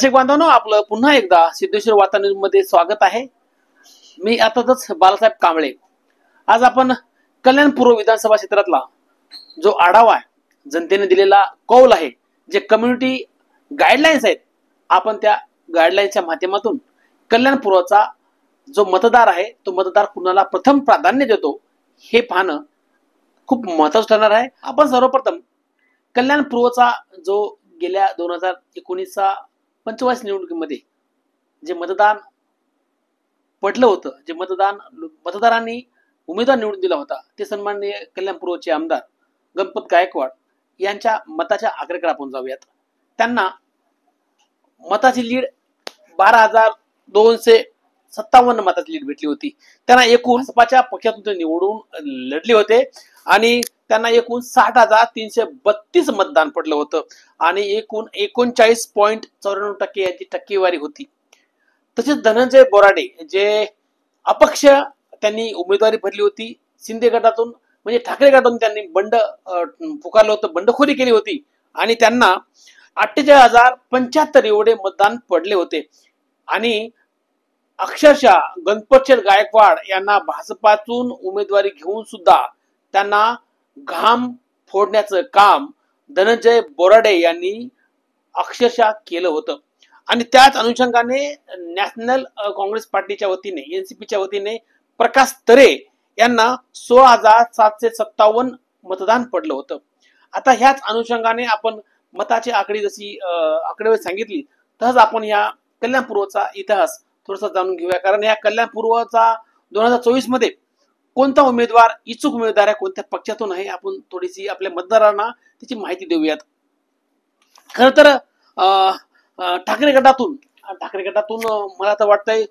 दर्शक बांधवांनो, आपलं पुन्हा एकदा सिद्धेश्वर वार्तामध्ये स्वागत आहे। मी आताच बाळासाहेब कांबळे। आज आपण कल्याण पूर्व विधानसभा क्षेत्रातला जो आढावा आहे, जनतेने दिलेला कौल आहे, जे कम्युनिटी गाईडलाईन्स आहेत, आपण त्या गाईडलाईन्सच्या माध्यमातून कल्याण पूर्वचा जो मतदार आहे तो मतदार कुणाला प्रथम प्राधान्य देतो हे पाहणं खूप महत्त्वाचं ठरणार आहे। आपण सर्वप्रथम कल्याण पूर्वचा जो गेल्या 2019चा पंचवार्षिक निवडणुकीमध्ये जे मतदान पडलं होतं, जे मतदारांनी उमेदवार निवडून दिला होता, ते सन्माननीय कल्याण पूर्वचे आमदार गणपत गायकवाड यांच्या मताच्या आकड्याकडे आपण जाऊयात। त्यांना मताची लीड 12,257 मताची लीड भेटली होती। त्यांना एकूण भाजपाच्या पक्षातून ते निवडून लढले होते आणि त्यांना एकूण 60,332 मतदान पडलं होतं आणि एकूण 39.94% यांची टक्केवारी होती। तसेच धनंजय बोराडे जे अपक्ष त्यांनी उमेदवारी भरली होती, शिंदे गटातून म्हणजे ठाकरे गटातून त्यांनी बंड पुकारलं होतं, बंडखोरी केली होती आणि त्यांना 48,075 एवढे मतदान पडले होते आणि अक्षरशः गणपत गायकवाड यांना भाजपातून उमेदवारी घेऊन सुद्धा त्यांना घाम फोडण्याचं काम धनंजय बोराडे यांनी अक्षरशः केलं होतं आणि त्याच अनुषंगाने नॅशनल काँग्रेस पार्टीच्या वतीने एनसीपीच्या वतीने प्रकाश तरे यांना 16,757 मतदान पडलं होतं। आता ह्याच अनुषंगाने आपण मताची आकडी जशी आकडेवारी सांगितली तसंच आपण या कल्याण पूर्वचा इतिहास थोडासा जाणून घेऊया, कारण या कल्याण पूर्वचा 2024 मध्ये कोणता उमेदवार इच्छुक उमेदवार आहे, कोणत्या पक्षातून आहे, आपण थोडीशी आपल्या मतदारांना त्याची माहिती देऊयात। खर तर ठाकरे गटातून मला तर वाटतंय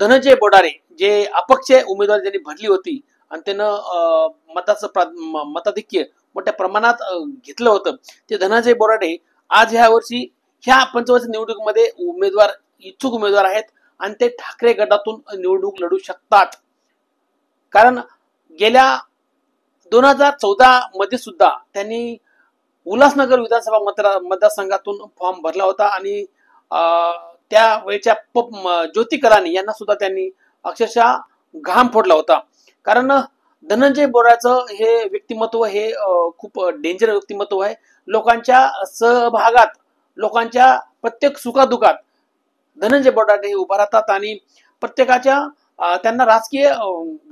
धनंजय बोराडे जे अपक्ष उमेदवार ज्यांनी भरली होती आणि त्यानं मताधिक्य मोठ्या प्रमाणात घेतलं होतं, ते धनंजय बोराडे आज ह्या वर्षी ह्या पंचवार्षिक निवडणुकीमध्ये इच्छुक उमेदवार आहेत आणि ते ठाकरे गटातून निवडणूक लढू शकतात। कारण गेल्या 2014 मध्ये सुद्धा त्यांनी उल्हासनगर विधानसभा मतदारसंघातून फॉर्म भरला होता आणि त्या वेळच्या ज्योती कलानी यांना सुद्धा त्यांनी अक्षरशः घाम फोडला होता। कारण धनंजय बोराडेचं हे व्यक्तिमत्व हे खूप डेंजर व्यक्तिमत्व आहे। लोकांच्या सहभागात, लोकांच्या प्रत्येक सुखादुखात धनंजय बोराडे हे उभा राहतात आणि प्रत्येकाच्या त्यांना राजकीय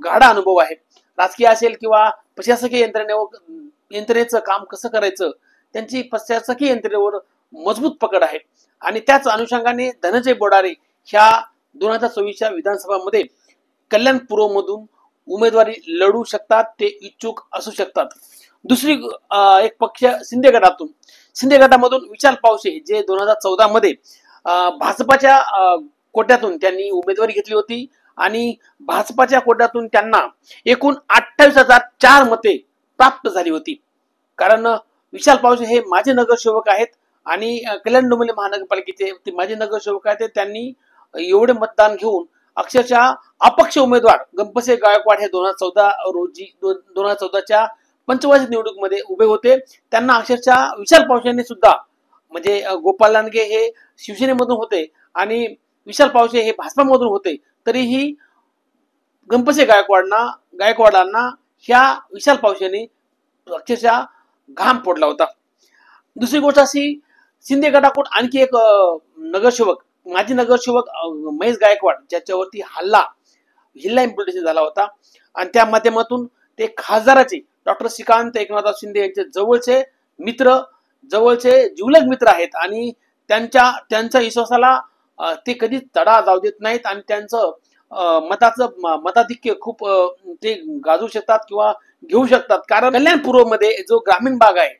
गाढा अनुभव आहे। राजकीय असेल किंवा प्रशासकीय यंत्रणेचं काम कसं करायचं, त्यांची प्रशासकीय यंत्रणेवर मजबूत पकड आहे आणि त्याच अनुषंगाने धनंजय बोराडे ह्या 2024च्या विधानसभामध्ये कल्याण पूर्व मधून उमेदवारी लढू शकतात, ते इच्छुक असू शकतात। दुसरी एक पक्ष शिंदे गटामधून विशाल पावसे जे 2014 मध्ये भाजपाच्या कोट्यातून त्यांनी उमेदवारी घेतली होती आणि भाजपाच्या कोट्यातून त्यांना एकूण 28,004 मते प्राप्त झाली होती। कारण विशाल पावसे हे माजी नगरसेवक आहेत आणि कल्याण डोंबिवली महानगरपालिकेचे ते माजी नगरसेवक आहेत। त्यांनी एवढे मतदान घेऊन अक्षरशः अपक्ष उमेदवार गणपत गायकवाड हे 2014च्या पंचवार्षिक निवडणुकीमध्ये उभे होते, त्यांना अक्षरशः विशाल पावसेंनी सुद्धा म्हणजे गोपाल लांडगे हे शिवसेनेमधून होते आणि विशाल पावसे हे भाजपामधून होते, तरीही गणपत गायकवाडांना ह्या विशाल पावसेंनी अक्षरशः घाम फोडला होता। दुसरी गोष्ट अशी, शिंदे गटाकडून आणखी एक माजी नगरसेवक महेश गायकवाड ज्याच्यावरती हिल्ला इम्प्लिमेंटेशन झाला होता आणि त्या माध्यमातून ते खासदाराचे डॉक्टर श्रीकांत एकनाथराव शिंदे यांचे जवळचे मित्र, जवळचे जिवलग मित्र आहेत आणि त्यांच्या विश्वासाला ते कधीच तडा जाऊ देत नाहीत आणि त्यांचं मताधिक्य खूप ते गाजवू शकतात किंवा घेऊ शकतात। कारण कल्याण पूर्व मध्ये जो ग्रामीण भाग आहे,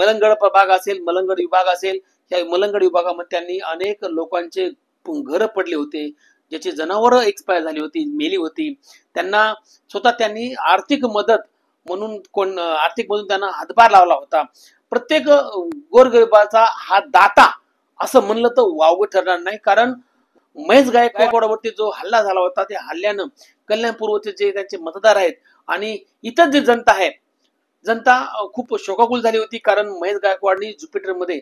मलंगड प्रभाग असेल, मलंगड विभाग असेल, या मलंगड विभागामध्ये त्यांनी अनेक लोकांचे घर पडले होते, ज्याची जनावरं एक्सपायर झाली होती, मेली होती। त्यांना त्यांनी आर्थिक मदत म्हणून त्यांना हातभार लावला होता। प्रत्येक गोरगरिबाचा हा दाता असं म्हणलं तर वावगं ठरणार नाही, कारण महेश गायकवाडवरती जो हल्ला झाला होता, त्या हल्ल्यानं कल्याण पूर्वचे जे त्यांचे मतदार आहेत आणि इतर जी जनता आहे, जनता खूप शोकाकुल झाली होती। कारण महेश गायकवाडनी ज्युपिटर मध्ये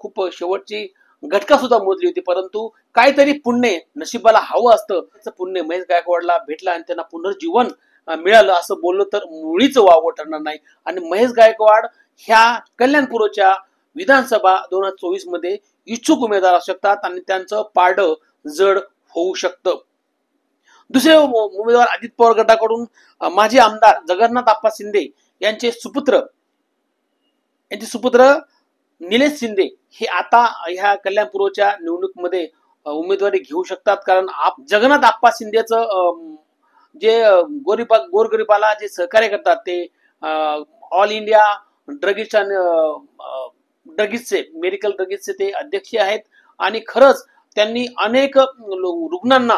खूप शेवटची घटका सुद्धा मोजली होती, परंतु काहीतरी पुण्य नशिबाला हवं असतं, त्याचं पुण्य महेश गायकवाडला भेटलं आणि त्यांना पुनर्जीवन मिळालं असं बोललो तर मुळीच वावगं ठरणार नाही. आणि महेश गायकवाड ह्या कल्याणपूरच्या विधानसभा 2024 मध्ये इच्छुक उमेदवार असू शकतात आणि त्यांचं पारडं जड होऊ शकतं. दुसरे उमेदवार अजित पवार गटाकडून माजी आमदार जगन्नाथ आप्पा शिंदे यांचे सुपुत्र निलेश शिंदे हे आता ह्या कल्याणपूरच्या निवडणुकीमध्ये उमेदवारी घेऊ शकतात. कारण जगन्नाथ आप्पा शिंदेचं जे गोरगरिबाला जे सहकार्य करतात ते ऑल इंडिया ड्रगिस्टचे मेडिकल ड्रगिस्टचे ते अध्यक्ष आहेत आणि खरंच त्यांनी अनेक रुग्णांना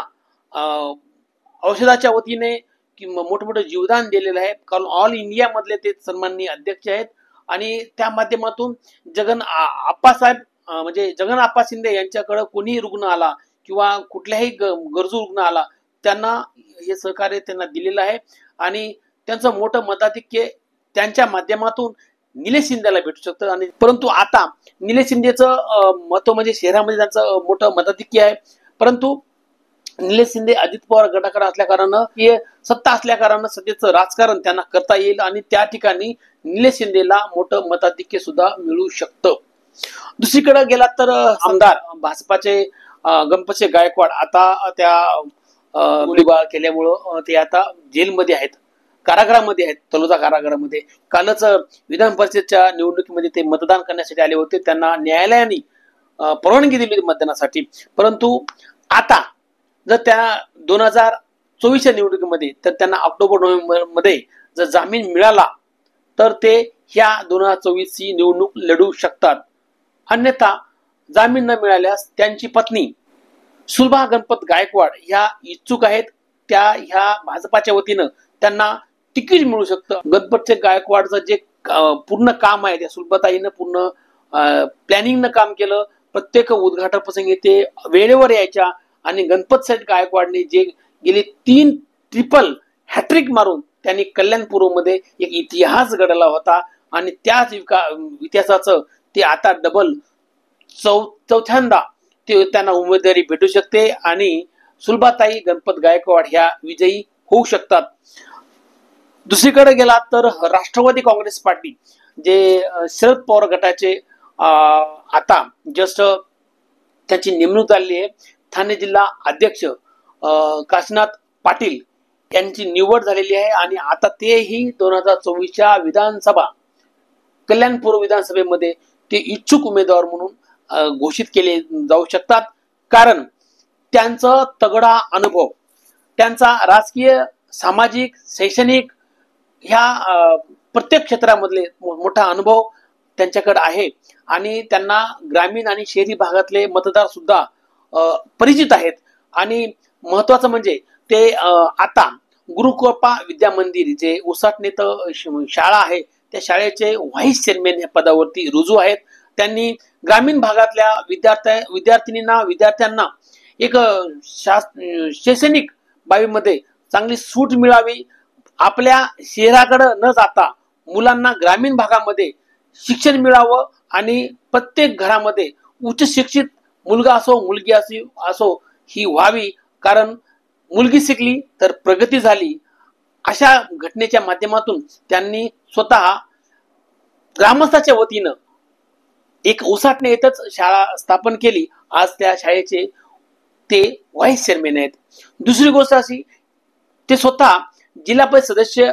औषधाच्या वतीने मोठमोठे जीवदान दिलेलं आहे. कारण ऑल इंडिया मधले ते सन्माननीय अध्यक्ष आहेत आणि त्या माध्यमातून जगन आप्पा शिंदे यांच्याकडे कोणी रुग्ण आला किंवा कुठल्याही गरजू रुग्ण आला त्यांना हे सहकार्य त्यांना दिलेलं आहे आणि त्यांचं मोठं मताधिक्य त्यांच्या माध्यमातून निलेश शिंदेला भेटू शकतं. आणि परंतु आता निलेश शिंदेचं महत्व म्हणजे शहरामध्ये त्यांचं मोठं मताधिक्य आहे, परंतु निलेश शिंदे अजित पवार गटाकडे असल्या कारणानं हे सत्ता असल्या कारणानं सध्याचं राजकारण त्यांना करता येईल आणि त्या ठिकाणी निलेश शिंदेला मोठं मताधिक्य सुद्धा मिळू शकतं. दुसरीकडे गेला तर आमदार भाजपाचे गणपतचे गायकवाड आता त्या गोळीबार केल्यामुळं ते आता जेलमध्ये आहेत, कारागृहामध्ये आहेत, तलोजा कारागृहामध्ये. कालच विधान परिषदेच्या निवडणुकीमध्ये ते मतदान करण्यासाठी आले होते, त्यांना न्यायालयाने परवानगी दिली मतदानासाठी. परंतु आता जर त्या 2024च्या निवडणुकीमध्ये तर त्यांना ऑक्टोबर-नोव्हेंबर मध्ये जर जामीन मिळाला तर ते ह्या 2024 ची निवडणूक लढवू शकतात. अन्यथा जामीन न मिळाल्यास त्यांची पत्नी सुलभा गणपत गायकवाड ह्या इच्छुक आहेत, त्या ह्या भाजपाच्या वतीनं त्यांना तिकीट मिळू शकतं. गणपतचे गायकवाडचं जे पूर्ण काम आहे त्या सुलभाताईनं पूर्ण प्लॅनिंगनं काम केलं. प्रत्येक उद्घाटन प्रसंगी ते वेळेवर यायच्या आणि गणपत सेठ गायकवाडने जे गेली 3 ट्रिपल हॅट्रिक मारून त्यांनी कल्याणपूरमध्ये एक इतिहास घडवला होता आणि त्याच इतिहासाचं ते आता डबल चौथ्यांदा ते त्यांना उमेदवारी भेटू शकते आणि सुलभाताई गणपत गायकवाड ह्या विजयी होऊ शकतात. दुसरीकडे गेला तर राष्ट्रवादी काँग्रेस पार्टी जे शरद पवार गटाचे आता जस्ट त्याची नेमणूक झाली आहे. ठाणे जिल्हा अध्यक्ष काशीनाथ पाटील यांची निवड झालेली आहे आणि आता तेही 2024च्या विधानसभा कल्याणपूर विधानसभेमध्ये ते इच्छुक उमेदवार म्हणून घोषित केले जाऊ शकतात. कारण त्यांचा तगडा अनुभव, त्यांचा राजकीय, सामाजिक, शैक्षणिक ह्या प्रत्येक क्षेत्रामधले मोठा अनुभव त्यांच्याकडे आहे आणि त्यांना ग्रामीण आणि शहरी भागातले मतदार सुद्धा परिचित आहेत. आणि महत्वाचं म्हणजे ते आता गुरुकृपा विद्या मंदिर जे उसाटणीत शाळा आहे त्या शाळेचे व्हाईस चेअरमॅन या पदावरती रुजू आहेत. त्यांनी ग्रामीण भागातल्या विद्यार्थ्यांना एक शैक्षणिक बाबीमध्ये चांगली सूट मिळावी, आपल्या शहराकडे न जाता मुलांना ग्रामीण भागामध्ये शिक्षण मिळावं आणि प्रत्येक घरामध्ये उच्च शिक्षित मुलगा असो मुलगी असो ही व्हावी. कारण मुलगी शिकली तर प्रगती झाली. अशा घटनेच्या माध्यमातून त्यांनी स्वतः ग्रामस्थाच्या वतीनं एक उसाटणे येथच शाळा स्थापन केली. आज त्या शाळेचे ते व्हाईस चेअरमॅन आहेत. दुसरी गोष्ट अशी, ते स्वतः जिल्हा परिषद सदस्य,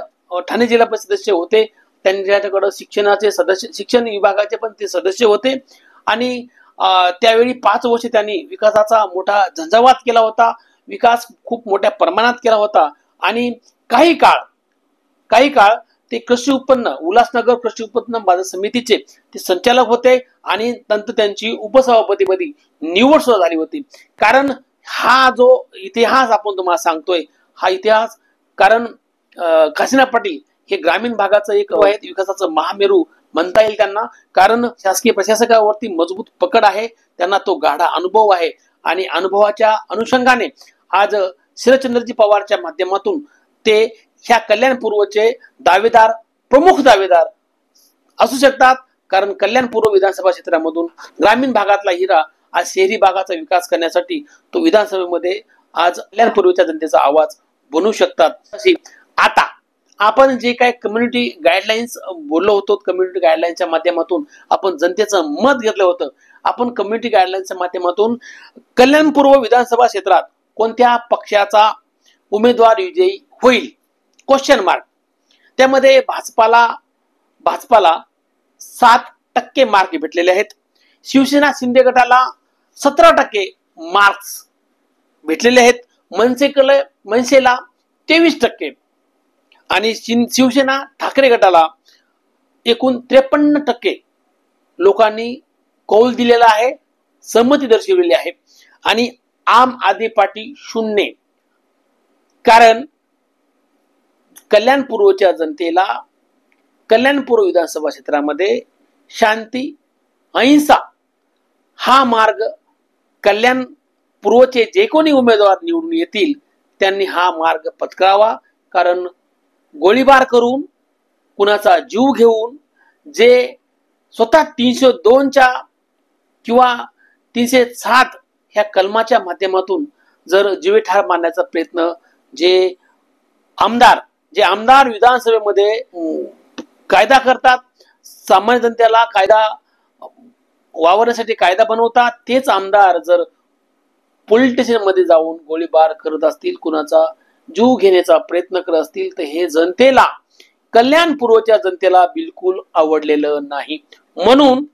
ठाणे जिल्हा परिषद सदस्य होते. त्यांच्याकडे शिक्षणाचे सदस्य, शिक्षण विभागाचे पण ते सदस्य होते आणि त्यावेळी 5 वर्ष त्यांनी विकासाचा मोठा झंझावात केला होता. विकास खूप मोठ्या प्रमाणात केला होता आणि काही काळ ते कृषी उत्पन्न उल्हासनगर कृषी उत्पन्न बाजार समितीचे ते संचालक होते आणि नंतर त्यांची उपसभापतीपदी निवड सुद्धा झाली होती. कारण हा जो इतिहास आपण तुम्हाला सांगतोय हा इतिहास, कारण काशीनाथ पाटील हे ग्रामीण भागाचं एक विकासाचं महामेरू म्हणता येईल त्यांना. कारण शासकीय प्रशासकावरती मजबूत पकड आहे, त्यांना तो गाढा अनुभव आहे आणि अनुभवाच्या अनुषंगाने आज शरदचंद्रजी पवारच्या माध्यमातून ते ह्या कल्याणपूर्वचे प्रमुख दावेदार असू शकतात. कारण कल्याणपूर्व विधानसभा क्षेत्रामधून ग्रामीण भागातला हिरा आज शहरी भागाचा विकास करण्यासाठी तो विधानसभेमध्ये आज कल्याणपूर्वच्या जनतेचा आवाज बनवू शकतात। आता आपण जे काही कम्युनिटी गाईडलाईन्स बोललो होतो, कम्युनिटी गाईडलाईन्सच्या माध्यमातून आपण जनतेचं मत घेतलं होतं। आपण कम्युनिटी गाईडलाईन्सच्या माध्यमातून कल्याणपूर्व विधानसभा क्षेत्रात कोणत्या पक्षाचा उमेदवार विजयी होईल क्वेश्चन मार्क, त्यामध्ये भाजपाला 7% मार्क भेटलेले आहेत। शिवसेना शिंदे गटाला 17% मार्क्स भेटलेले आहेत। मनसेला 23% आणि शिवसेना ठाकरे गटाला एकूण 53% लोकांनी कौल दिलेला आहे, सहमती दर्शवलेली आहे। आणि आम आदमी पार्टी 0, कारण कल्याणपूर्वच्या जनतेला कल्याणपूर्व विधानसभा क्षेत्रामध्ये शांती अहिंसा हा मार्ग, कल्याणपूर्वचे जे कोणी उमेदवार निवडून येतील त्यांनी हा मार्ग पत्करावा, कारण गोळीबार करून कुणाचा जीव घेऊन जे स्वतः 302च्या किंवा 307 ह्या कलमाच्या माध्यमातून जर जीवे ठार मारण्याचा प्रयत्न जे आमदार विधानसभेमध्ये कायदा करतात, सामान्य जनतेला कायदा वावरण्यासाठी कायदा बनवतात, तेच आमदार जर पोलीस स्टेशन मध्ये जाऊन गोळीबार करत असतील, कुणाचा जीव घेण्याचा प्रयत्न करत असतील, तर हे जनतेला, कल्याणपूर्वच्या जनतेला बिलकुल आवडलेलं नाही। म्हणून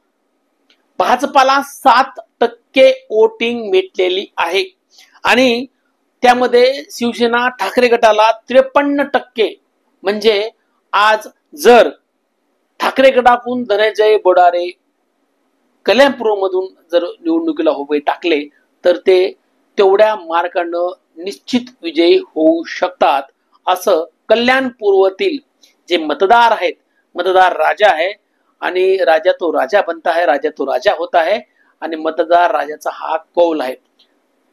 भाजपाला 7% वोटिंग भेटलेली आहे आणि त्यामध्ये शिवसेना ठाकरे गटाला 53%। म्हणजे आज जर ठाकरे गटातून धनंजय बोडारे कल्याणपूर्व मधून जर निवडणुकीला उभे टाकले तर ते तेवढ्या मार्कानं निश्चित विजयी होऊ शकतात, असं कल्याणपूर्वतील जे मतदार आहेत, मतदार राजा आहे आणि राजा तो राजा बनता है, राजा तो राजा होता है आणि मतदार राजाचा हा कौल आहे।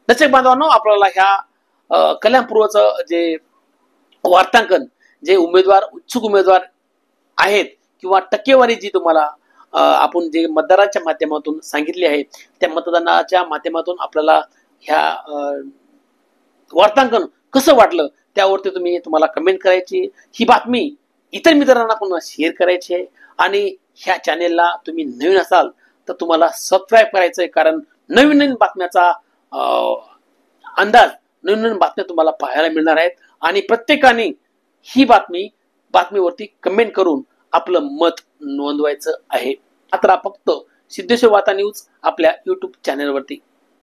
दर्शक बांधवांनो, आपल्याला ह्या कल्याणपूर्वचं जे वार्तांकन, जे उत्सुक उमेदवार आहेत किंवा टक्केवारी जी तुम्हाला आपण जे मतदाराच्या माध्यमातून सांगितली आहे, त्या मतदानाच्या माध्यमातून आपल्याला ह्या वार्तांकन कसं वाटलं त्यावरती तुम्हाला कमेंट करायची, ही बातमी इतर मित्रांना पण शेअर करायची आहे आणि ह्या चॅनेलला तुम्ही नवीन असाल तर तुम्हाला सबस्क्राईब करायचंय, कारण नवीन नवीन बातम्याचा अंदाज, नवीन बातम्या तुम्हाला पाहायला मिळणार आहेत आणि प्रत्येकाने ही बातमीवरती कमेंट करून आपलं मत नोंदवायचं आहे। आता फक्त सिद्धेश्वर वार्ता न्यूज आपल्या YouTube चॅनेलवरती।